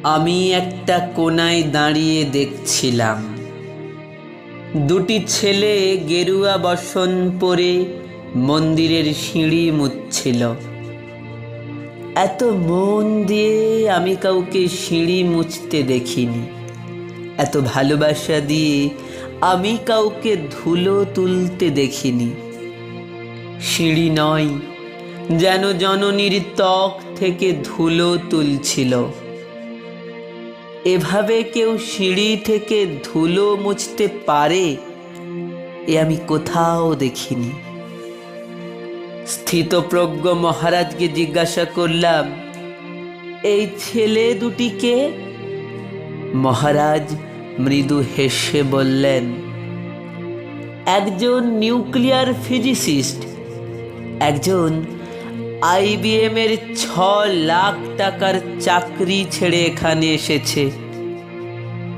আমি একটা কোণায় দাঁড়িয়ে দেখছিলাম দুটি ছেলে গেরুয়া বসন পরে মন্দিরের সিঁড়ি মুছছিল। এত মন দিয়ে আমি কাউকে সিঁড়ি মুছতে দেখিনি। এত ভালোবাসা দিয়ে আমি কাউকে ধুলো তুলতে দেখিনি। সিঁড়ি নয়, যেন জননীর ত্বক থেকে ধুলো তুলছিল। এভাবে কেউ সিঁড়ি থেকে ধুলো মুছতে পারে এ আমি কোথাও দেখিনি। স্থিতপ্রজ্ঞ মহারাজকে জিজ্ঞাসা করলাম, এই ছেলে দুটিকে? মহারাজ মৃদু হেসে বললেন, একজন নিউক্লিয়ার ফিজিসিস্ট, একজন IBM এর 6 লাখ টাকার চাকরি ছেড়ে এখানে এসেছে।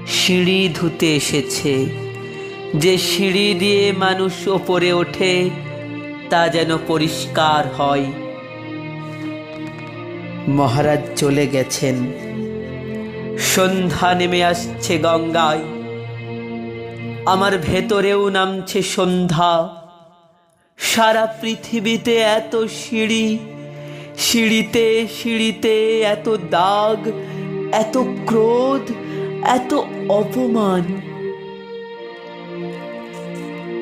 সিঁড়ি ধুতে এসেছে। যে সিঁড়ি দিয়ে মানুষ ওপরে ওঠে তা যেন পরিষ্কার হয়। মহারাজ চলে গেছেন। সন্ধ্যা নেমে আসছে গঙ্গায়। আমার ভেতরেও নামছে সন্ধ্যা। সারা পৃথিবীতে এত সিঁড়ি, সিঁড়িতে সিঁড়িতে এত দাগ, এত ক্রোধ, এত অপমান।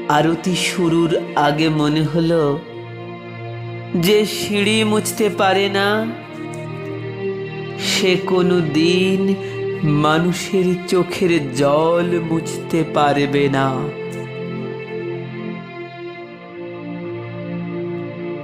আরতি শুরুর আগে মনে হলো, যে সিঁড়ি মুছতে পারে না সে কোনো দিন মানুষের চোখের জল মুছতে পারবে না।